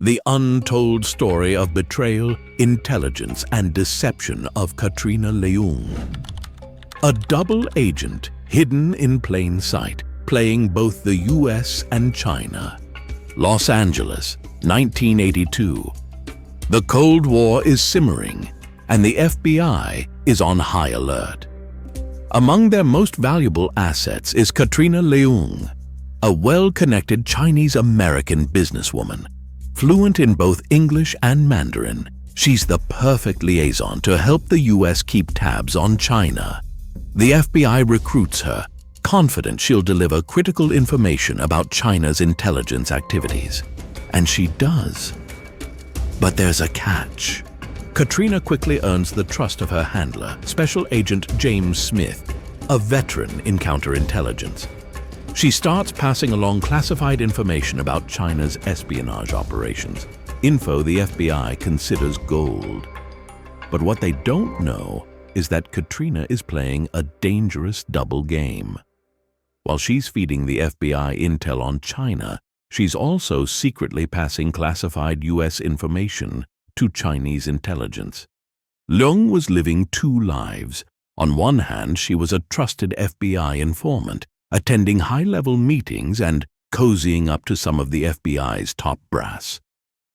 The untold story of betrayal, intelligence, and deception of Katrina Leung. A double agent hidden in plain sight, playing both the US and China. Los Angeles, 1982. The Cold War is simmering, and the FBI is on high alert. Among their most valuable assets is Katrina Leung, a well-connected Chinese-American businesswoman. Fluent in both English and Mandarin, she's the perfect liaison to help the US keep tabs on China. The FBI recruits her, confident she'll deliver critical information about China's intelligence activities. And she does. But there's a catch. Katrina quickly earns the trust of her handler, Special Agent James Smith, a veteran in counterintelligence. She starts passing along classified information about China's espionage operations, info the FBI considers gold. But what they don't know is that Katrina is playing a dangerous double game. While she's feeding the FBI intel on China, she's also secretly passing classified US information to Chinese intelligence. Leung was living two lives. On one hand, she was a trusted FBI informant, attending high-level meetings and cozying up to some of the FBI's top brass.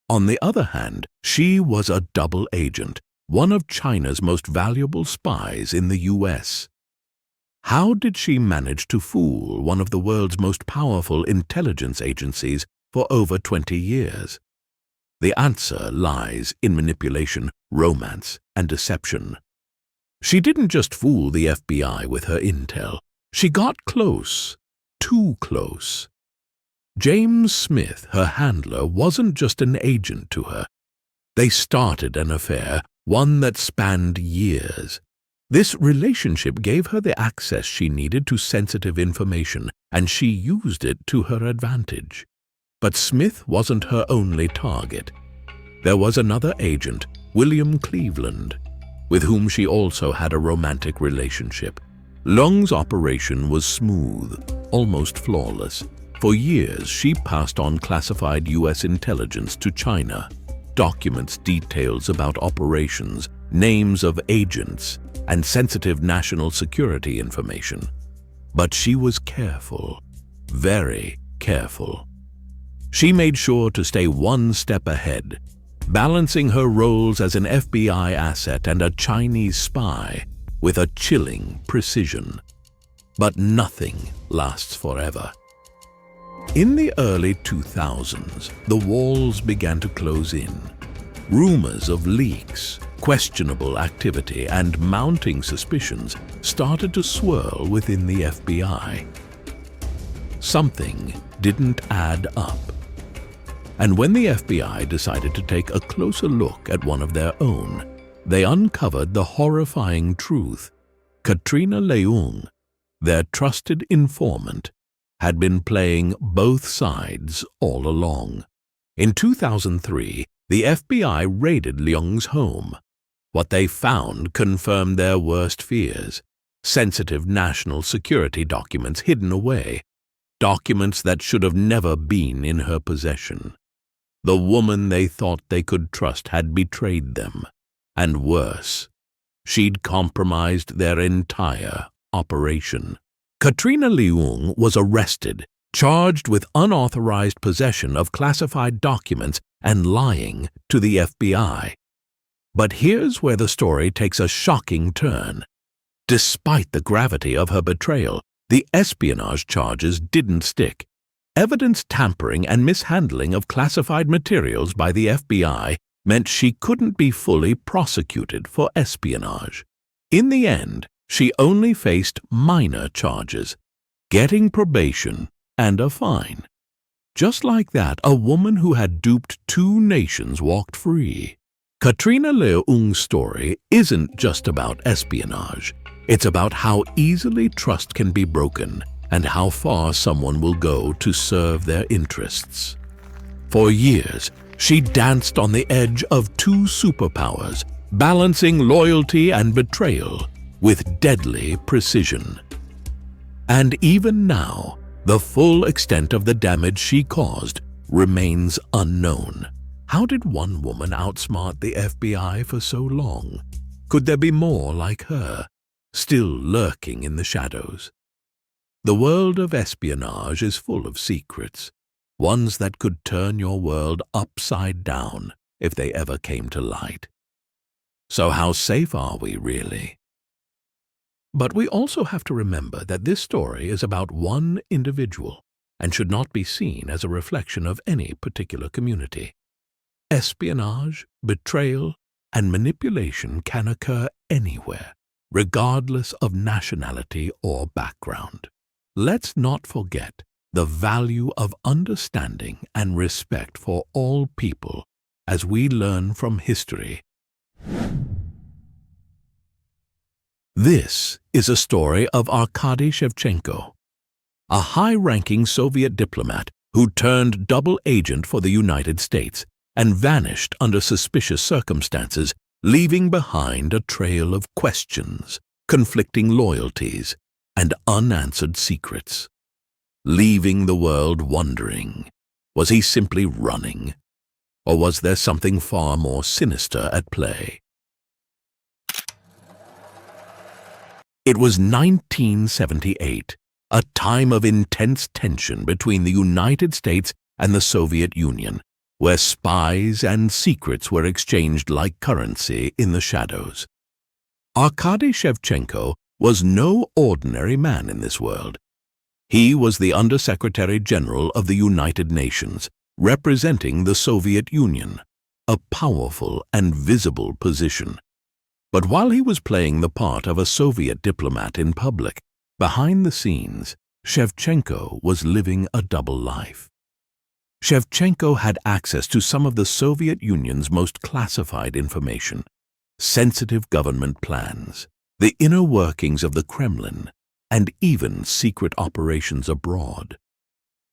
On the other hand, she was a double agent, one of China's most valuable spies in the US. How did she manage to fool one of the world's most powerful intelligence agencies for over 20 years? The answer lies in manipulation, romance, and deception. She didn't just fool the FBI with her intel. She got close, too close. James Smith, her handler, wasn't just an agent to her. They started an affair, one that spanned years. This relationship gave her the access she needed to sensitive information, and she used it to her advantage. But Smith wasn't her only target. There was another agent, William Cleveland, with whom she also had a romantic relationship. Leung's operation was smooth, almost flawless. For years, she passed on classified US intelligence to China. Documents, details about operations, names of agents, and sensitive national security information. But she was careful, very careful. She made sure to stay one step ahead, balancing her roles as an FBI asset and a Chinese spy with a chilling precision. But nothing lasts forever. In the early 2000s, the walls began to close in. Rumors of leaks, questionable activity, and mounting suspicions started to swirl within the FBI. Something didn't add up. And when the FBI decided to take a closer look at one of their own, they uncovered the horrifying truth. Katrina Leung, their trusted informant, had been playing both sides all along. In 2003, the FBI raided Leung's home. What they found confirmed their worst fears: sensitive national security documents hidden away, documents that should have never been in her possession. The woman they thought they could trust had betrayed them. And worse, she'd compromised their entire operation. Katrina Leung was arrested, charged with unauthorized possession of classified documents and lying to the FBI. But here's where the story takes a shocking turn. Despite the gravity of her betrayal, the espionage charges didn't stick. Evidence tampering and mishandling of classified materials by the FBI meant she couldn't be fully prosecuted for espionage. In the end, she only faced minor charges, getting probation and a fine. Just like that, a woman who had duped two nations walked free. Katrina Leung's story isn't just about espionage. It's about how easily trust can be broken and how far someone will go to serve their interests. For years, she danced on the edge of two superpowers, balancing loyalty and betrayal with deadly precision. And even now, the full extent of the damage she caused remains unknown. How did one woman outsmart the FBI for so long? Could there be more like her, still lurking in the shadows? The world of espionage is full of secrets, ones that could turn your world upside down if they ever came to light. So how safe are we, really? But we also have to remember that this story is about one individual and should not be seen as a reflection of any particular community. Espionage, betrayal, and manipulation can occur anywhere, regardless of nationality or background. Let's not forget the value of understanding and respect for all people as we learn from history. This is a story of Arkady Shevchenko, a high-ranking Soviet diplomat who turned double agent for the United States and vanished under suspicious circumstances, leaving behind a trail of questions, conflicting loyalties, and unanswered secrets. Leaving the world wondering, was he simply running, or was there something far more sinister at play? It was 1978, a time of intense tension between the United States and the Soviet Union, where spies and secrets were exchanged like currency in the shadows. Arkady Shevchenko was no ordinary man in this world. He was the Undersecretary General of the United Nations, representing the Soviet Union, a powerful and visible position. But while he was playing the part of a Soviet diplomat in public, behind the scenes, Shevchenko was living a double life. Shevchenko had access to some of the Soviet Union's most classified information, sensitive government plans, the inner workings of the Kremlin, and even secret operations abroad.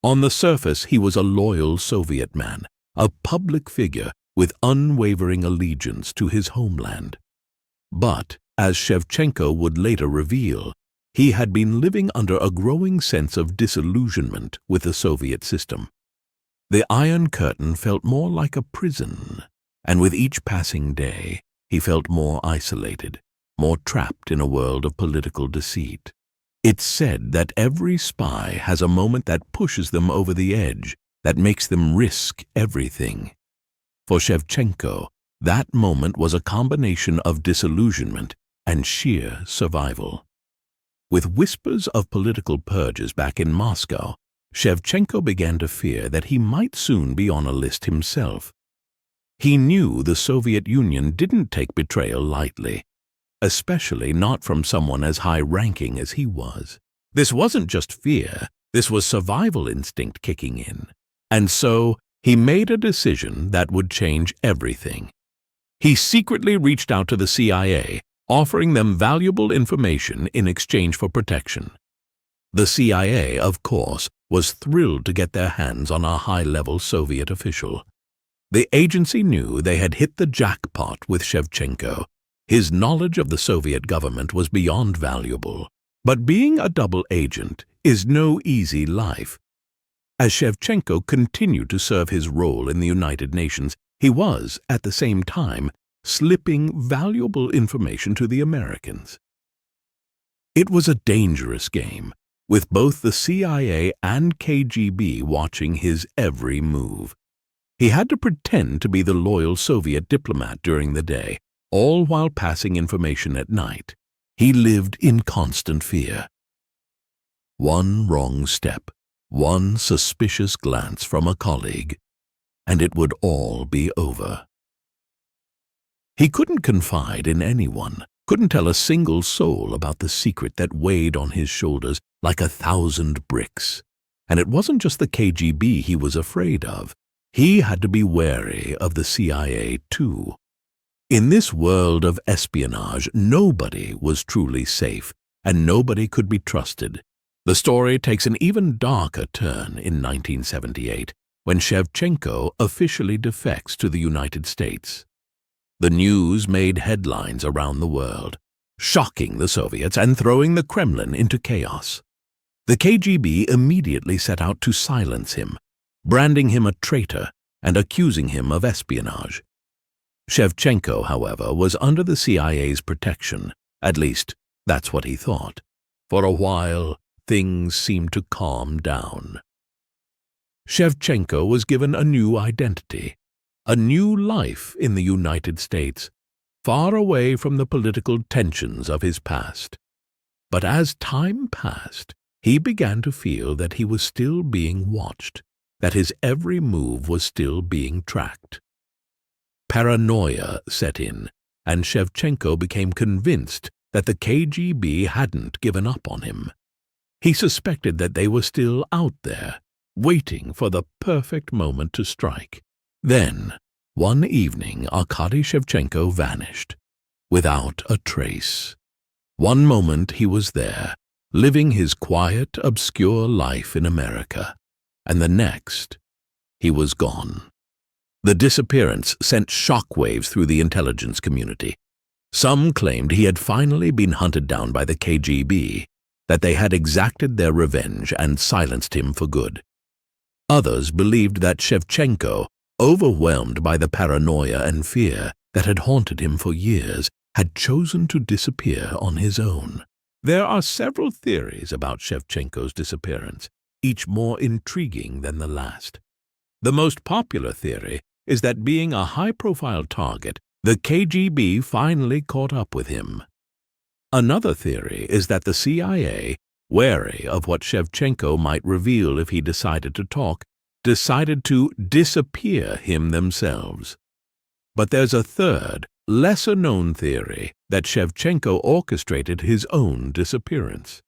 On the surface, he was a loyal Soviet man, a public figure with unwavering allegiance to his homeland. But, as Shevchenko would later reveal, he had been living under a growing sense of disillusionment with the Soviet system. The Iron Curtain felt more like a prison, and with each passing day, he felt more isolated, more trapped in a world of political deceit. It's said that every spy has a moment that pushes them over the edge, that makes them risk everything. For Shevchenko, that moment was a combination of disillusionment and sheer survival. With whispers of political purges back in Moscow, Shevchenko began to fear that he might soon be on a list himself. He knew the Soviet Union didn't take betrayal lightly, especially not from someone as high-ranking as he was. This wasn't just fear, this was survival instinct kicking in. And so, he made a decision that would change everything. He secretly reached out to the CIA, offering them valuable information in exchange for protection. The CIA, of course, was thrilled to get their hands on a high-level Soviet official. The agency knew they had hit the jackpot with Shevchenko. His knowledge of the Soviet government was beyond valuable. But being a double agent is no easy life. As Shevchenko continued to serve his role in the United Nations, he was, at the same time, slipping valuable information to the Americans. It was a dangerous game, with both the CIA and KGB watching his every move. He had to pretend to be the loyal Soviet diplomat during the day, all while passing information at night. He lived in constant fear. One wrong step, one suspicious glance from a colleague, and it would all be over. He couldn't confide in anyone, couldn't tell a single soul about the secret that weighed on his shoulders like 1,000 bricks. And it wasn't just the KGB he was afraid of. He had to be wary of the CIA too. In this world of espionage, nobody was truly safe, and nobody could be trusted. The story takes an even darker turn in 1978, when Shevchenko officially defects to the United States. The news made headlines around the world, shocking the Soviets and throwing the Kremlin into chaos. The KGB immediately set out to silence him, branding him a traitor and accusing him of espionage. Shevchenko, however, was under the CIA's protection. At least, that's what he thought. For a while, things seemed to calm down. Shevchenko was given a new identity, a new life in the United States, far away from the political tensions of his past. But as time passed, he began to feel that he was still being watched, that his every move was still being tracked. Paranoia set in, and Shevchenko became convinced that the KGB hadn't given up on him. He suspected that they were still out there, waiting for the perfect moment to strike. Then, one evening, Arkady Shevchenko vanished, without a trace. One moment he was there, living his quiet, obscure life in America, and the next, he was gone. The disappearance sent shockwaves through the intelligence community. Some claimed he had finally been hunted down by the KGB, that they had exacted their revenge and silenced him for good. Others believed that Shevchenko, overwhelmed by the paranoia and fear that had haunted him for years, had chosen to disappear on his own. There are several theories about Shevchenko's disappearance, each more intriguing than the last. The most popular theory is that, being a high-profile target, the KGB finally caught up with him. Another theory is that the CIA, wary of what Shevchenko might reveal if he decided to talk, decided to disappear him themselves. But there's a third, lesser-known theory that Shevchenko orchestrated his own disappearance.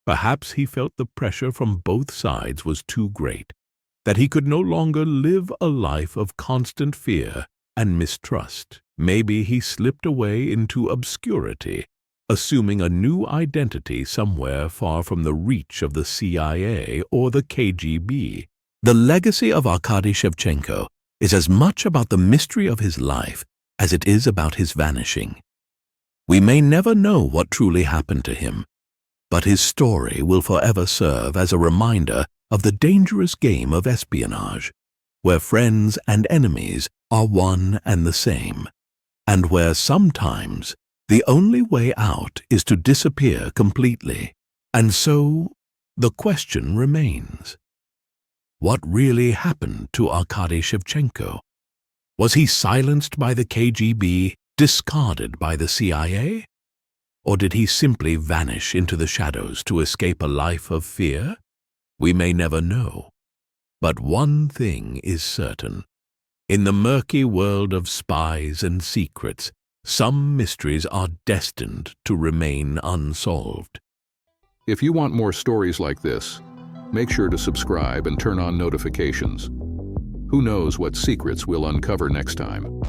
Perhaps he felt the pressure from both sides was too great, that he could no longer live a life of constant fear and mistrust. Maybe he slipped away into obscurity, assuming a new identity somewhere far from the reach of the CIA or the KGB. The legacy of Arkady Shevchenko is as much about the mystery of his life as it is about his vanishing. We may never know what truly happened to him, but his story will forever serve as a reminder of the dangerous game of espionage, where friends and enemies are one and the same, and where sometimes the only way out is to disappear completely. And so, the question remains: what really happened to Arkady Shevchenko? Was he silenced by the KGB, discarded by the CIA? Or did he simply vanish into the shadows to escape a life of fear? We may never know. But one thing is certain. In the murky world of spies and secrets, some mysteries are destined to remain unsolved. If you want more stories like this, make sure to subscribe and turn on notifications. Who knows what secrets we'll uncover next time?